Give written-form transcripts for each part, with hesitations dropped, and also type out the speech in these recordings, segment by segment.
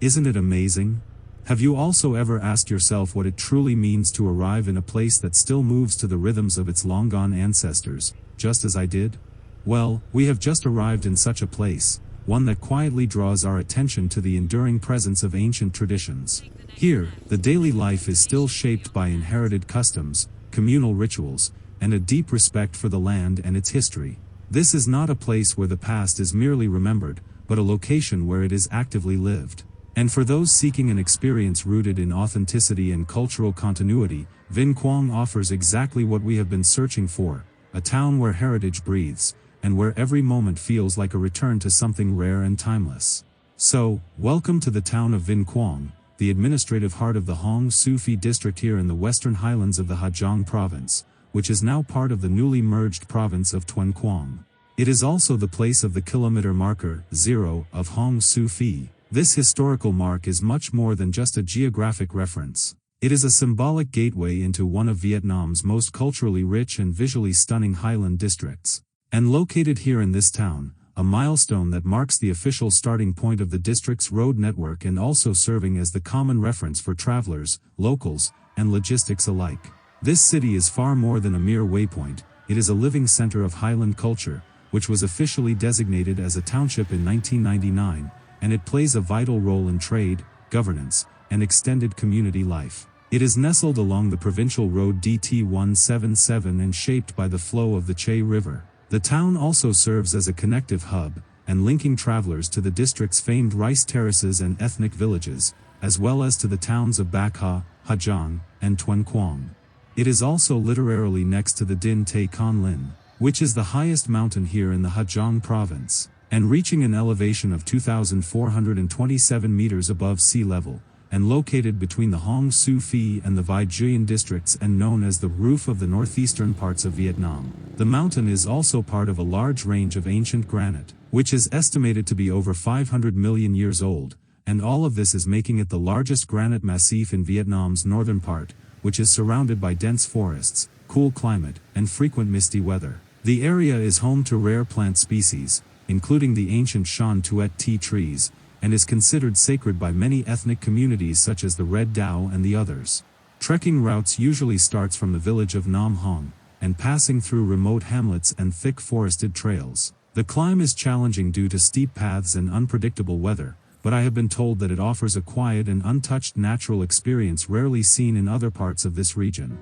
Isn't it amazing? Have you also ever asked yourself what it truly means to arrive in a place that still moves to the rhythms of its long-gone ancestors, just as I did? Well, we have just arrived in such a place, one that quietly draws our attention to the enduring presence of ancient traditions. Here, the daily life is still shaped by inherited customs, communal rituals, and a deep respect for the land and its history. This is not a place where the past is merely remembered, but a location where it is actively lived. And for those seeking an experience rooted in authenticity and cultural continuity, Vinh Quang offers exactly what we have been searching for, a town where heritage breathes, and where every moment feels like a return to something rare and timeless. So, welcome to the town of Vinh Quang, the administrative heart of the Hoàng Su Phì district here in the western highlands of the Hà Giang province, which is now part of the newly merged province of Tuần Quang. It is also the place of the kilometer marker, 0, of Hoàng Su Phì. This historical mark is much more than just a geographic reference. It is a symbolic gateway into one of Vietnam's most culturally rich and visually stunning highland districts. And located here in this town, a milestone that marks the official starting point of the district's road network and also serving as the common reference for travelers, locals, and logistics alike. This city is far more than a mere waypoint. It is a living center of highland culture, which was officially designated as a township in 1999, and it plays a vital role in trade, governance, and extended community life. It is nestled along the provincial road DT-177 and shaped by the flow of the Chaya River. The town also serves as a connective hub, and linking travelers to the district's famed rice terraces and ethnic villages, as well as to the towns of Bac Ha, Hà Giang, and Tuần Quang. It is also literally next to the Tây Côn Lĩnh, which is the highest mountain here in the Hà Giang province, and reaching an elevation of 2,427 meters above sea level, and located between the Hoàng Su Phì and the Vai Nguyen districts and known as the roof of the northeastern parts of Vietnam. The mountain is also part of a large range of ancient granite, which is estimated to be over 500 million years old, and all of this is making it the largest granite massif in Vietnam's northern part, which is surrounded by dense forests, cool climate, and frequent misty weather. The area is home to rare plant species, including the ancient Shan Tuet tea trees, and is considered sacred by many ethnic communities such as the Red Dao and the others. Trekking routes usually starts from the village of Nam Hong, and passing through remote hamlets and thick forested trails. The climb is challenging due to steep paths and unpredictable weather, but I have been told that it offers a quiet and untouched natural experience rarely seen in other parts of this region.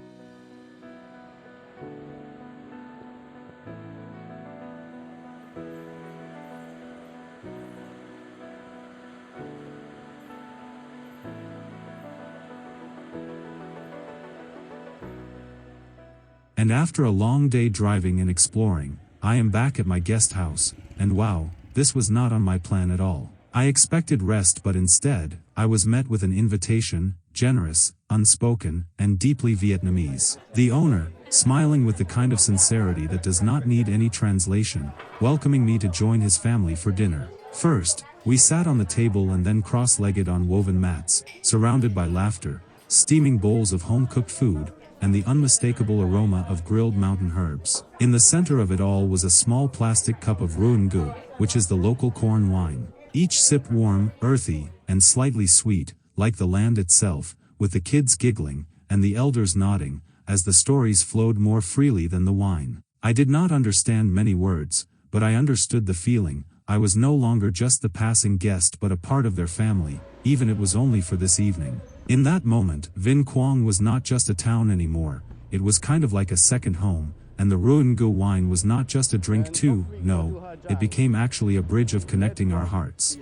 And after a long day driving and exploring, I am back at my guest house, and wow, this was not on my plan at all. I expected rest, but instead, I was met with an invitation, generous, unspoken, and deeply Vietnamese. The owner, smiling with the kind of sincerity that does not need any translation, welcoming me to join his family for dinner. First, we sat on the table and then cross-legged on woven mats, surrounded by laughter, steaming bowls of home-cooked food, and the unmistakable aroma of grilled mountain herbs. In the center of it all was a small plastic cup of Rượu, which is the local corn wine. Each sip warm, earthy, and slightly sweet, like the land itself, with the kids giggling, and the elders nodding, as the stories flowed more freely than the wine. I did not understand many words, but I understood the feeling. I was no longer just the passing guest but a part of their family, even it was only for this evening. In that moment, Vinh Quang was not just a town anymore, it was kind of like a second home, and the Rượu wine was not just a drink too, no, it became actually a bridge of connecting our hearts.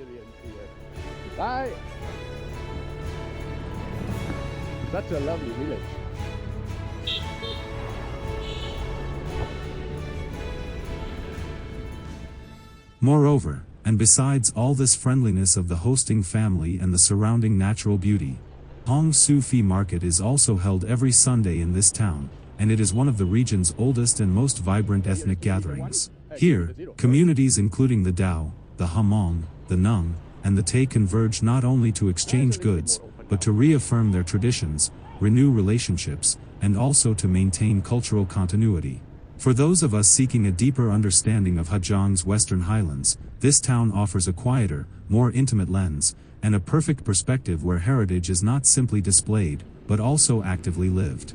Such a lovely village. Moreover, and besides all this friendliness of the hosting family and the surrounding natural beauty, Hoàng Su Phì market is also held every Sunday in this town, and it is one of the region's oldest and most vibrant ethnic gatherings. Here, communities including the Dao, the Hmong, the Nung, and the Tay converge not only to exchange goods, but to reaffirm their traditions, renew relationships, and also to maintain cultural continuity. For those of us seeking a deeper understanding of Hà Giang's western highlands, this town offers a quieter, more intimate lens, and a perfect perspective where heritage is not simply displayed, but also actively lived.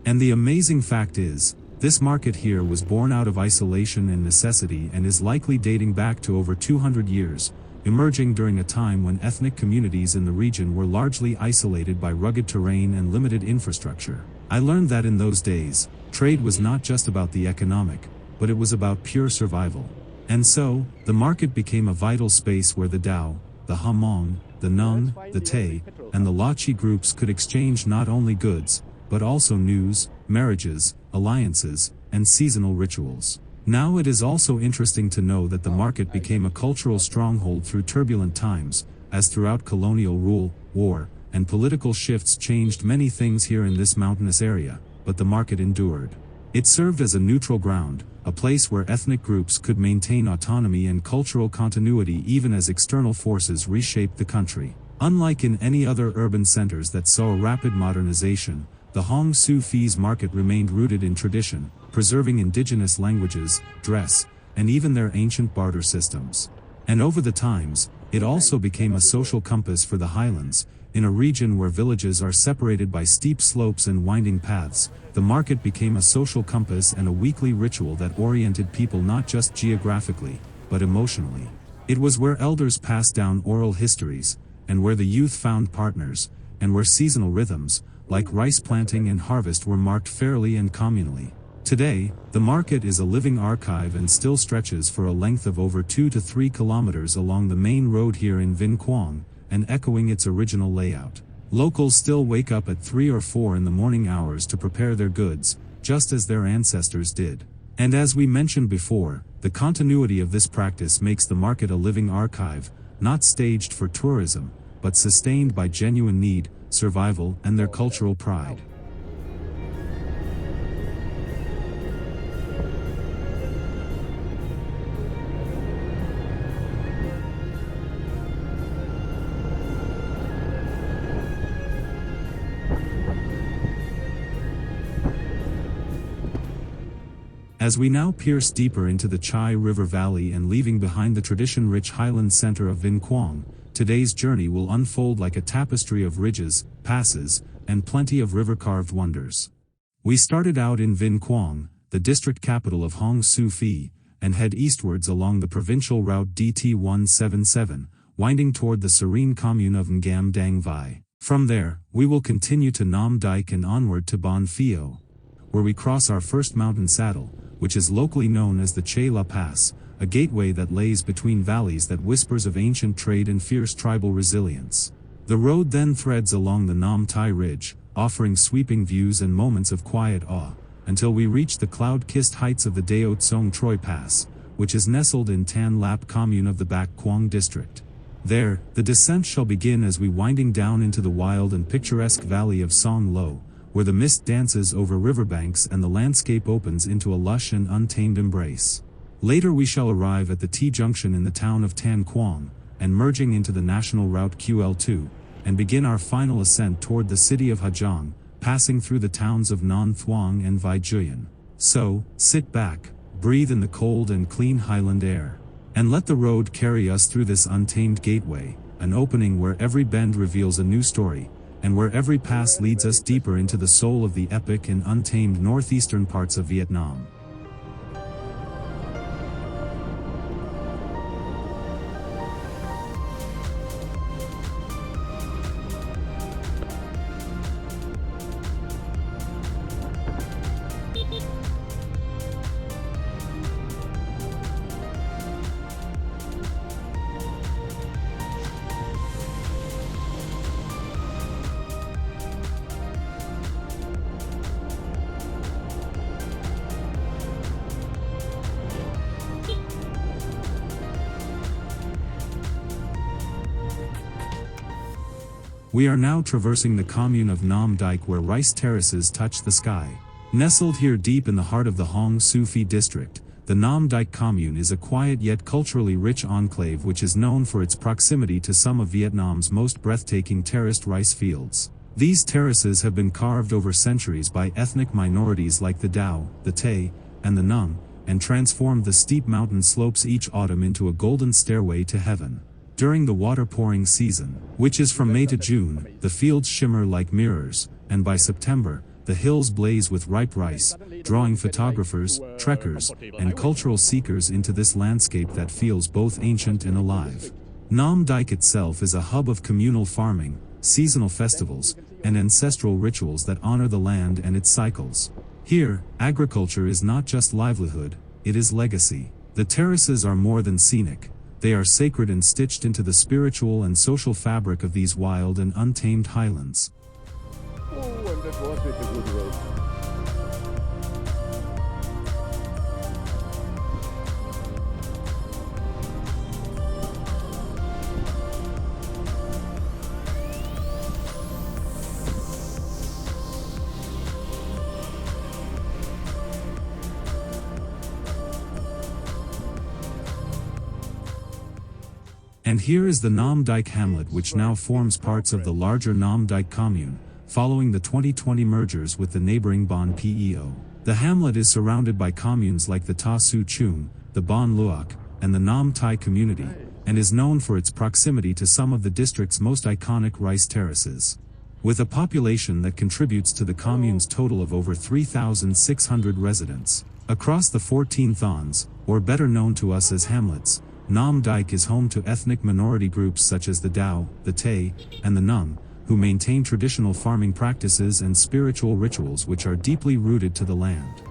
And the amazing fact is, this market here was born out of isolation and necessity and is likely dating back to over 200 years, emerging during a time when ethnic communities in the region were largely isolated by rugged terrain and limited infrastructure. I learned that in those days, trade was not just about the economic, but it was about pure survival. And so, the market became a vital space where the Dao, the Hmong, the Nung, the Tay, and the Lachi groups could exchange not only goods, but also news, marriages, alliances, and seasonal rituals. Now it is also interesting to know that the market became a cultural stronghold through turbulent times, as throughout colonial rule, war, and political shifts changed many things here in this mountainous area, but the market endured. It served as a neutral ground, a place where ethnic groups could maintain autonomy and cultural continuity even as external forces reshaped the country. Unlike in any other urban centers that saw a rapid modernization, the Hoàng Su Phi's market remained rooted in tradition, preserving indigenous languages, dress, and even their ancient barter systems. And over the times, it also became a social compass for the highlands. In a region where villages are separated by steep slopes and winding paths, the market became a social compass and a weekly ritual that oriented people not just geographically, but emotionally. It was where elders passed down oral histories, and where the youth found partners, and where seasonal rhythms, like rice planting and harvest, were marked fairly and communally. Today, the market is a living archive and still stretches for a length of over 2 to 3 kilometers along the main road here in Vinh Quang, and echoing its original layout. Locals still wake up at 3 or 4 in the morning hours to prepare their goods, just as their ancestors did. And as we mentioned before, the continuity of this practice makes the market a living archive, not staged for tourism, but sustained by genuine need, survival, and their cultural pride. As we now pierce deeper into the Chai River Valley and leaving behind the tradition-rich highland center of Vinh Quang, today's journey will unfold like a tapestry of ridges, passes, and plenty of river-carved wonders. We started out in Vinh Quang, the district capital of Hoàng Su Phì, and head eastwards along the provincial route DT-177, winding toward the serene commune of Ngam Dang Vai. From there, we will continue to Nam Dike and onward to Bon Pheo, where we cross our first mountain saddle, which is locally known as the Chaya Pass, a gateway that lays between valleys that whispers of ancient trade and fierce tribal resilience. The road then threads along the Nam Tai Ridge, offering sweeping views and moments of quiet awe, until we reach the cloud-kissed heights of the Dao Tsong Troy Pass, which is nestled in Tan Lap commune of the Bac Quang district. There, the descent shall begin as we winding down into the wild and picturesque valley of Song Lo, where the mist dances over riverbanks and the landscape opens into a lush and untamed embrace. Later we shall arrive at the T-junction in the town of Tan Quang, and merging into the national route QL2, and begin our final ascent toward the city of Hà Giang, passing through the towns of Nan Thuong and Vai Juyen. So, sit back, breathe in the cold and clean highland air, and let the road carry us through this untamed gateway, an opening where every bend reveals a new story, and where every pass leads us deeper into the soul of the epic and untamed northeastern parts of Vietnam. We are now traversing the commune of Nam Dike, where rice terraces touch the sky. Nestled here deep in the heart of the Hoàng Su Phì district, the Nam Dike commune is a quiet yet culturally rich enclave which is known for its proximity to some of Vietnam's most breathtaking terraced rice fields. These terraces have been carved over centuries by ethnic minorities like the Dao, the Tay, and the Nung, and transformed the steep mountain slopes each autumn into a golden stairway to heaven. During the water pouring season, which is from May to June, the fields shimmer like mirrors, and by September, the hills blaze with ripe rice, drawing photographers, trekkers, and cultural seekers into this landscape that feels both ancient and alive. Nam Dike itself is a hub of communal farming, seasonal festivals, and ancestral rituals that honor the land and its cycles. Here, agriculture is not just livelihood, it is legacy. The terraces are more than scenic. They are sacred and stitched into the spiritual and social fabric of these wild and untamed highlands. Oh, and that was it, the good road. And here is the Nam Dike hamlet, which now forms parts of the larger Nam Dike commune, following the 2020 mergers with the neighboring Bon Peo. The hamlet is surrounded by communes like the Ta Su Chung, the Bon Luoc, and the Nam Thai community, and is known for its proximity to some of the district's most iconic rice terraces. With a population that contributes to the commune's total of over 3,600 residents. Across the 14 thons, or better known to us as hamlets, Nam Dike is home to ethnic minority groups such as the Dao, the Tay, and the Nung, who maintain traditional farming practices and spiritual rituals which are deeply rooted to the land.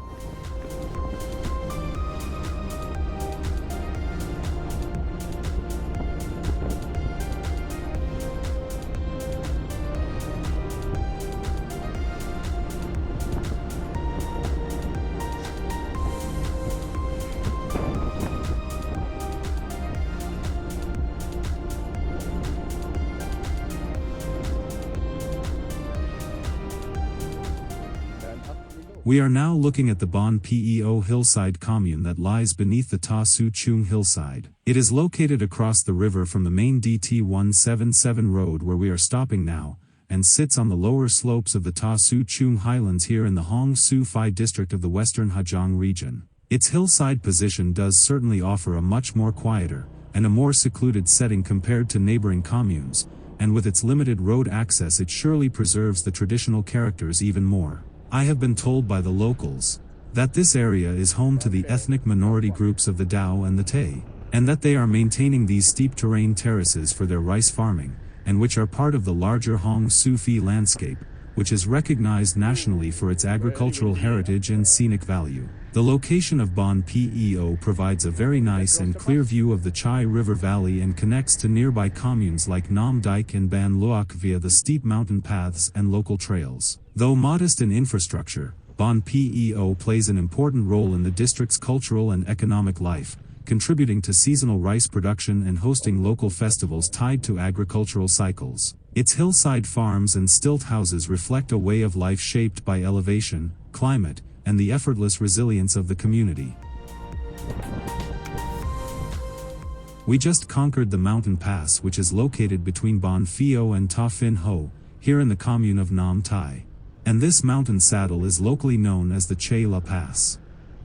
We are now looking at the Bon Peo hillside commune that lies beneath the Ta Su Chung hillside. It is located across the river from the main DT 177 road where we are stopping now, and sits on the lower slopes of the Ta Su Chung highlands here in the Hong Su Phi district of the western Hà region. Its hillside position does certainly offer a much more quieter, and a more secluded setting compared to neighboring communes, and with its limited road access it surely preserves the traditional characters even more. I have been told by the locals that this area is home to the ethnic minority groups of the Dao and the Tay, and that they are maintaining these steep terrain terraces for their rice farming, and which are part of the larger Hong Su Phi landscape, which is recognized nationally for its agricultural heritage and scenic value. The location of Bon Peo provides a very nice and clear view of the Chai River Valley and connects to nearby communes like Nam Dike and Ban Luoc via the steep mountain paths and local trails. Though modest in infrastructure, Bon Peo plays an important role in the district's cultural and economic life, contributing to seasonal rice production and hosting local festivals tied to agricultural cycles. Its hillside farms and stilt houses reflect a way of life shaped by elevation, climate, and the effortless resilience of the community. We just conquered the mountain pass, which is located between Bon Peo and Ta Phin Ho, here in the commune of Nam Thai. And this mountain saddle is locally known as the Chaya Pass.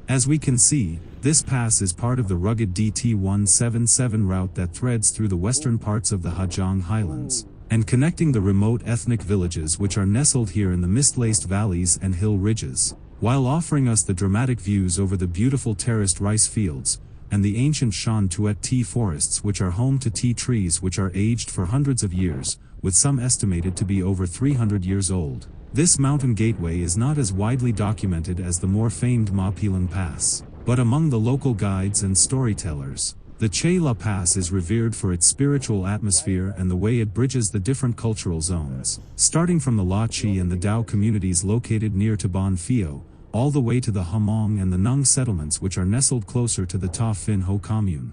As we can see, this pass is part of the rugged DT 177 route that threads through the western parts of the Hà Giang highlands, and connecting the remote ethnic villages which are nestled here in the mist-laced valleys and hill ridges, while offering us the dramatic views over the beautiful terraced rice fields, and the ancient Shan Tuet tea forests which are home to tea trees which are aged for hundreds of years, with some estimated to be over 300 years old. This mountain gateway is not as widely documented as the more famed Ma Pilang Pass, but among the local guides and storytellers, the Chaya Pass is revered for its spiritual atmosphere and the way it bridges the different cultural zones, starting from the La Chi and the Dao communities located near to Bon Peo, all the way to the Hmong and the Nung settlements which are nestled closer to the Ta Phin Ho commune.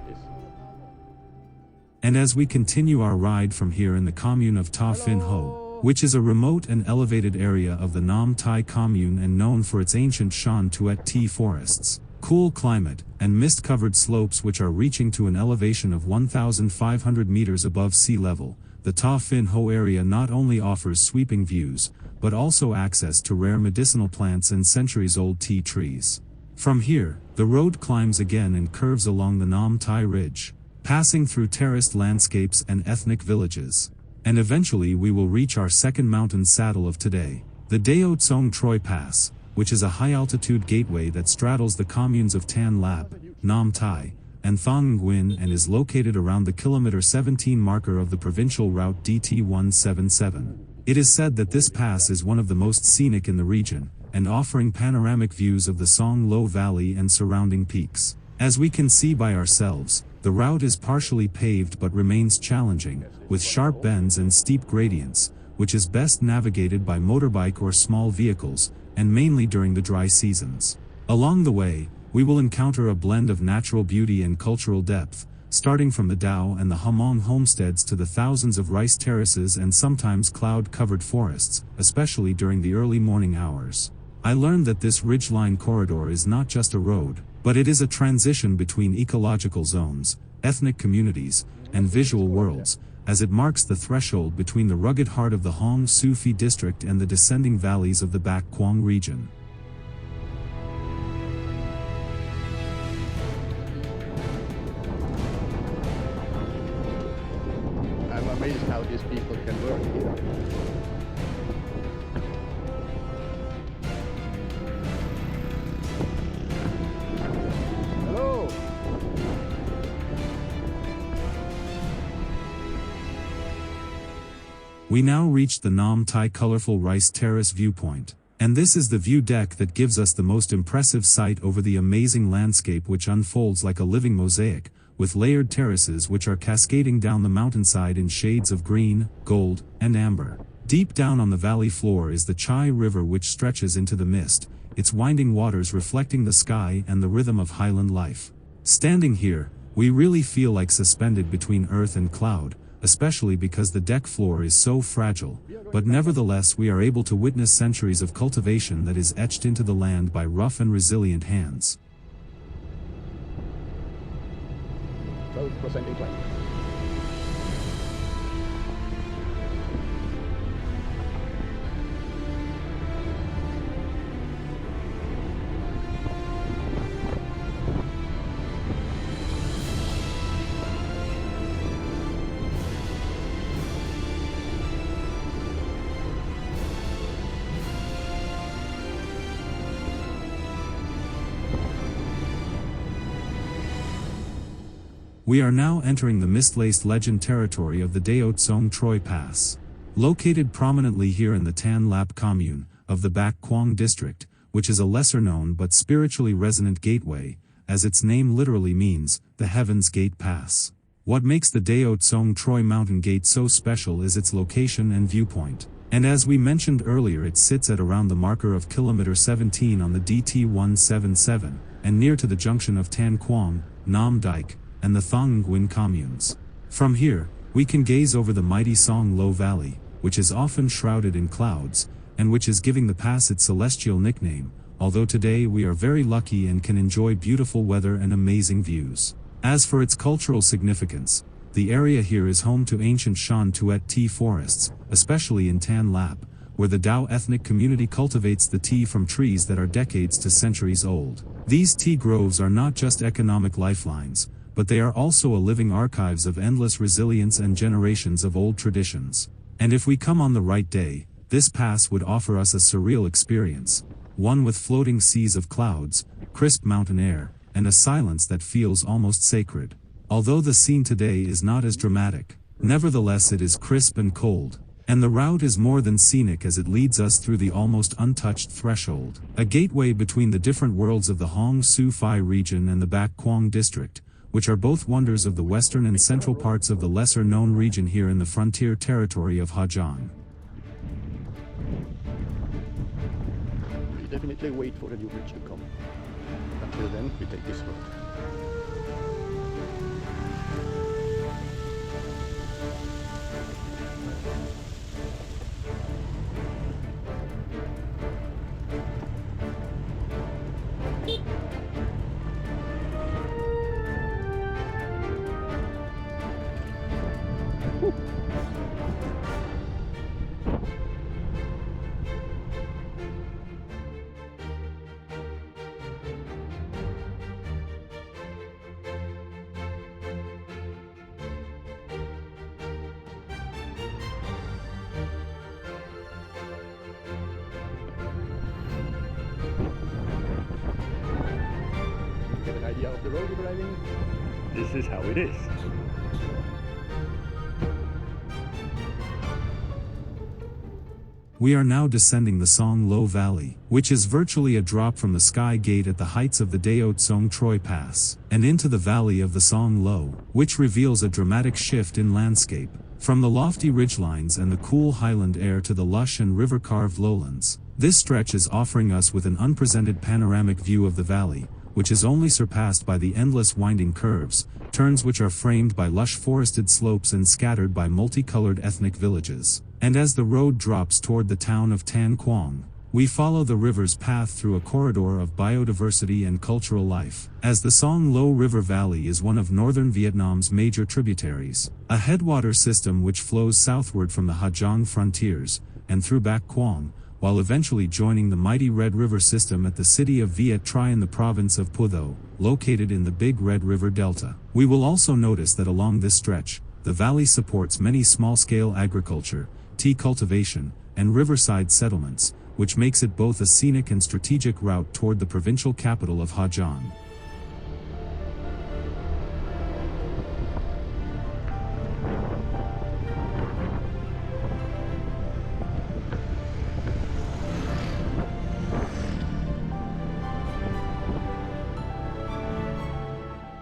Yes. And as we continue our ride from here in the commune of Ta Phin Ho, which is a remote and elevated area of the Nam Tai commune and known for its ancient Shan Tuet tea forests, cool climate, and mist-covered slopes which are reaching to an elevation of 1,500 meters above sea level, the Ta Phin Ho area not only offers sweeping views, but also access to rare medicinal plants and centuries-old tea trees. From here, the road climbs again and curves along the Nam Tai Ridge, passing through terraced landscapes and ethnic villages. And eventually we will reach our second mountain saddle of today, the Deo Tsong Troy Pass, which is a high-altitude gateway that straddles the communes of Tan Lap, Nam Tai, and Thong Nguyen and is located around the kilometer 17 marker of the provincial route DT-177. It is said that this pass is one of the most scenic in the region, and offering panoramic views of the Song Lo Valley and surrounding peaks. As we can see by ourselves, the route is partially paved but remains challenging, with sharp bends and steep gradients, which is best navigated by motorbike or small vehicles, and mainly during the dry seasons. Along the way, we will encounter a blend of natural beauty and cultural depth, starting from the Dao and the Hamong homesteads to the thousands of rice terraces and sometimes cloud-covered forests, especially during the early morning hours. I learned that this ridgeline corridor is not just a road, but it is a transition between ecological zones, ethnic communities, and visual worlds, as it marks the threshold between the rugged heart of the Hoàng Su Phì district and the descending valleys of the Bac Quang region. I'm amazed how these people can work here. Hello! We now reach the Nam Tai colorful rice terrace viewpoint, and this is the view deck that gives us the most impressive sight over the amazing landscape which unfolds like a living mosaic, with layered terraces which are cascading down the mountainside in shades of green, gold, and amber. Deep down on the valley floor is the Chai River which stretches into the mist, its winding waters reflecting the sky and the rhythm of highland life. Standing here, we really feel like suspended between earth and cloud, especially because the deck floor is so fragile, but nevertheless we are able to witness centuries of cultivation that is etched into the land by rough and resilient hands. 12% incline. We are now entering the mist-laced legend territory of the Deo Tsong Troy Pass. Located prominently here in the Tan Lap commune of the Bac Quang district, which is a lesser-known but spiritually resonant gateway, as its name literally means, the Heaven's Gate Pass. What makes the Deo Tsong Troy Mountain Gate so special is its location and viewpoint. And as we mentioned earlier, it sits at around the marker of kilometer 17 on the DT-177, and near to the junction of Tan Quang, Nam DİCH, and the Thong Nguyen communes. From here, we can gaze over the mighty Song Lo Valley, which is often shrouded in clouds, and which is giving the pass its celestial nickname, although today we are very lucky and can enjoy beautiful weather and amazing views. As for its cultural significance, the area here is home to ancient Shan Tuet tea forests, especially in Tan Lap, where the Dao ethnic community cultivates the tea from trees that are decades to centuries old. These tea groves are not just economic lifelines, but they are also a living archives of endless resilience and generations of old traditions. And if we come on the right day, this pass would offer us a surreal experience, one with floating seas of clouds, crisp mountain air, and a silence that feels almost sacred. Although the scene today is not as dramatic, nevertheless it is crisp and cold, and the route is more than scenic as it leads us through the almost untouched threshold, a gateway between the different worlds of the Hoàng Su Phì region and the Bac Quang district, which are both wonders of the western and central parts of the lesser-known region here in the frontier territory of Hà Giang. We definitely wait for the new bridge to come. Until then, we take this road. Get an idea of the road you're driving? This is how it is. We are now descending the Song Lo Valley, which is virtually a drop from the sky gate at the heights of the Chaya Pass, and into the valley of the Song Lo, which reveals a dramatic shift in landscape, from the lofty ridgelines and the cool highland air to the lush and river-carved lowlands. This stretch is offering us with an unprecedented panoramic view of the valley, which is only surpassed by the endless winding curves, turns which are framed by lush forested slopes and scattered by multicolored ethnic villages. And as the road drops toward the town of Tan Quang, we follow the river's path through a corridor of biodiversity and cultural life, as the Song Lo River Valley is one of northern Vietnam's major tributaries, a headwater system which flows southward from the Hà Giang frontiers, and through Bac Quang, while eventually joining the mighty Red River system at the city of Viet Tri in the province of Phu Tho, located in the Big Red River Delta. We will also notice that along this stretch, the valley supports many small-scale agriculture, tea cultivation, and riverside settlements, which makes it both a scenic and strategic route toward the provincial capital of Hà Giang.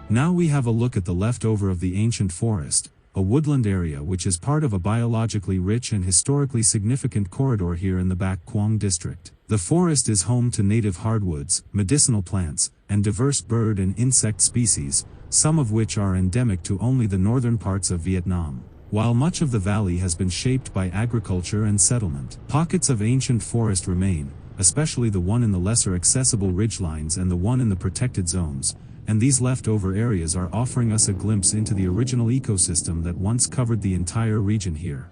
Now we have a look at the leftover of the ancient forest, a woodland area which is part of a biologically rich and historically significant corridor here in the Bac Quang district. The forest is home to native hardwoods, medicinal plants, and diverse bird and insect species, some of which are endemic to only the northern parts of Vietnam. While much of the valley has been shaped by agriculture and settlement, pockets of ancient forest remain, especially the one in the lesser accessible ridgelines and the one in the protected zones, and these leftover areas are offering us a glimpse into the original ecosystem that once covered the entire region here.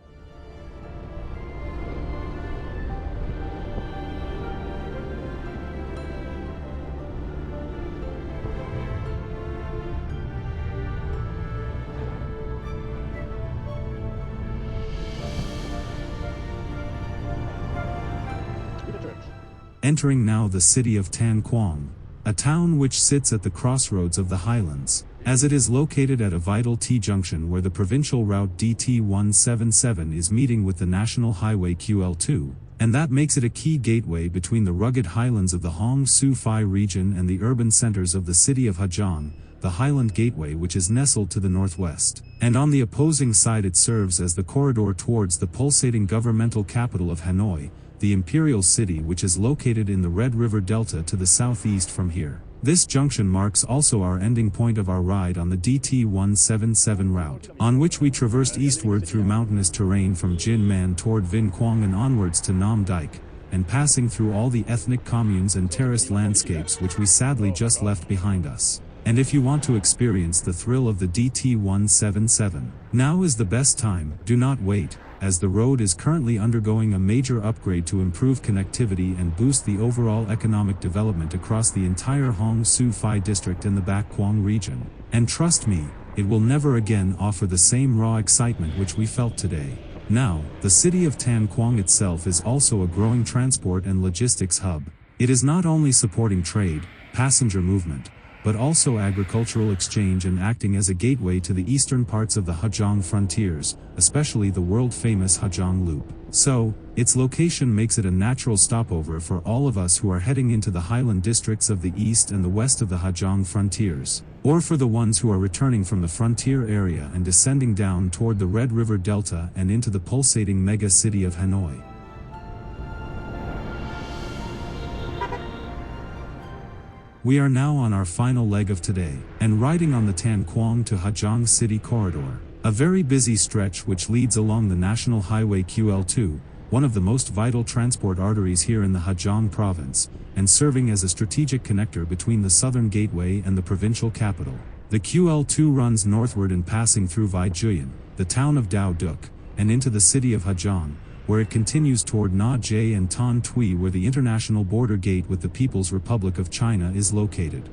Entering now the city of Tan Quang, a town which sits at the crossroads of the highlands, as it is located at a vital T-junction where the provincial route DT-177 is meeting with the national highway QL2, and that makes it a key gateway between the rugged highlands of the Hoàng Su Phì region and the urban centers of the city of Hà Giang, the Highland Gateway which is nestled to the northwest, and on the opposing side it serves as the corridor towards the pulsating governmental capital of Hanoi, the imperial city which is located in the Red River Delta to the southeast from here. This junction marks also our ending point of our ride on the DT-177 route, on which we traversed eastward through mountainous terrain from Jin Man toward Vinh Quang and onwards to Nam DİCH, and passing through all the ethnic communes and terraced landscapes which we sadly just left behind us. And if you want to experience the thrill of the DT-177, now is the best time. Do not wait, as the road is currently undergoing a major upgrade to improve connectivity and boost the overall economic development across the entire Hoàng Su Phì district in the Bac Quang region. And trust me, it will never again offer the same raw excitement which we felt today. Now, the city of Tan Quang itself is also a growing transport and logistics hub. It is not only supporting trade, passenger movement, but also agricultural exchange and acting as a gateway to the eastern parts of the Hà Giang frontiers, especially the world-famous Hà Giang Loop. So, its location makes it a natural stopover for all of us who are heading into the highland districts of the east and the west of the Hà Giang frontiers, or for the ones who are returning from the frontier area and descending down toward the Red River Delta and into the pulsating mega city of Hanoi. We are now on our final leg of today, and riding on the Tan Quang to Hà Giang City corridor. A very busy stretch which leads along the National Highway QL2, one of the most vital transport arteries here in the Hà Giang province, and serving as a strategic connector between the southern gateway and the provincial capital. The QL2 runs northward and passing through Vai Juyen, the town of DİCH, and into the city of Hà Giang, where it continues toward Nha Jae and Tan Thuy, where the international border gate with the People's Republic of China is located.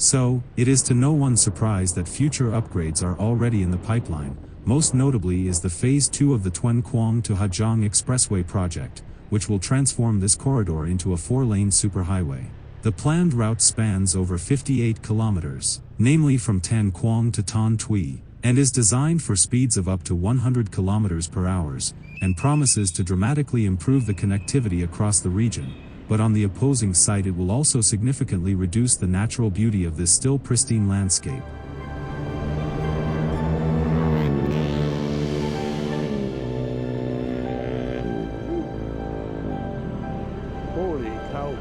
So, it is to no one's surprise that future upgrades are already in the pipeline. Most notably is the Phase 2 of the Tuan Quang to Hà Giang Expressway project, which will transform this corridor into a 4-lane superhighway. The planned route spans over 58 kilometers, namely from Tan Quang to Tan Thuy, and is designed for speeds of up to 100 kilometers per hour, and promises to dramatically improve the connectivity across the region. But on the opposing side, it will also significantly reduce the natural beauty of this still pristine landscape. Holy cow.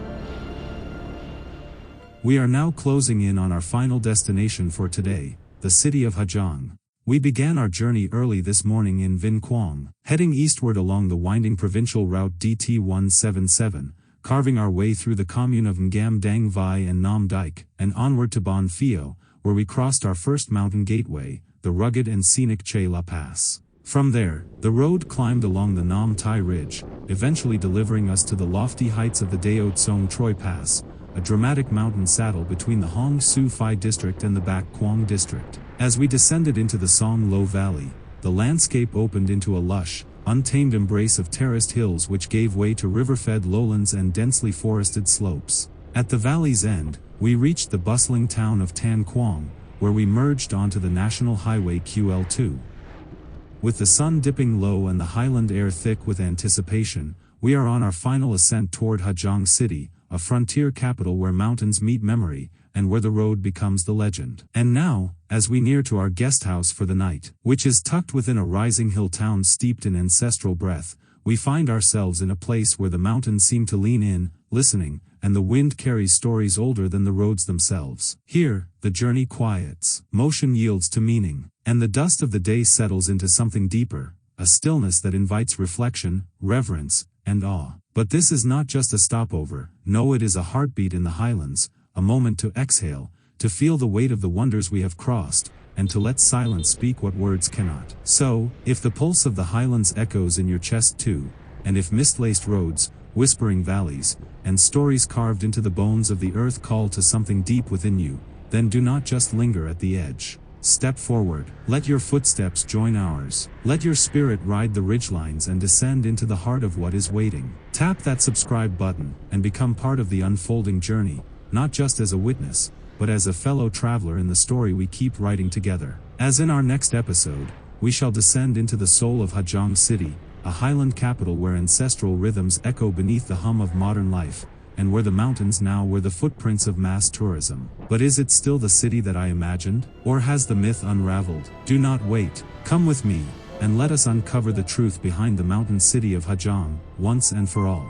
We are now closing in on our final destination for today, the city of Hà Giang. We began our journey early this morning in Vinh Quang, heading eastward along the winding provincial route DT-177, carving our way through the commune of Ngam Dang Vai and Nam DİCH, and onward to Bon Pheo, where we crossed our first mountain gateway, the rugged and scenic Chaya Pass. From there, the road climbed along the Nam Tai Ridge, eventually delivering us to the lofty heights of the Dao Tsong Troy Pass, a dramatic mountain saddle between the Hoàng Su Phì district and the Bac Quang district. As we descended into the Song Lo Valley, the landscape opened into a lush, untamed embrace of terraced hills which gave way to river-fed lowlands and densely forested slopes. At the valley's end, we reached the bustling town of Tan Quang, where we merged onto the National Highway QL2. With the sun dipping low and the highland air thick with anticipation, we are on our final ascent toward Hà Giang City, a frontier capital where mountains meet memory, and where the road becomes the legend. And now, as we near to our guest house for the night, which is tucked within a rising hill town steeped in ancestral breath, we find ourselves in a place where the mountains seem to lean in, listening, and the wind carries stories older than the roads themselves. Here, the journey quiets, motion yields to meaning, and the dust of the day settles into something deeper, a stillness that invites reflection, reverence, and awe. But this is not just a stopover, no, it is a heartbeat in the highlands, a moment to exhale, to feel the weight of the wonders we have crossed, and to let silence speak what words cannot. So, if the pulse of the highlands echoes in your chest too, and if mist-laced roads, whispering valleys, and stories carved into the bones of the earth call to something deep within you, then do not just linger at the edge. Step forward, let your footsteps join ours, let your spirit ride the ridgelines and descend into the heart of what is waiting. Tap that subscribe button, and become part of the unfolding journey, not just as a witness, but as a fellow traveler in the story we keep writing together. As in our next episode, we shall descend into the soul of Hà Giang City, a highland capital where ancestral rhythms echo beneath the hum of modern life, and where the mountains now wear the footprints of mass tourism. But is it still the city that I imagined, or has the myth unraveled? Do not wait, come with me, and let us uncover the truth behind the mountain city of Hà Giang, once and for all.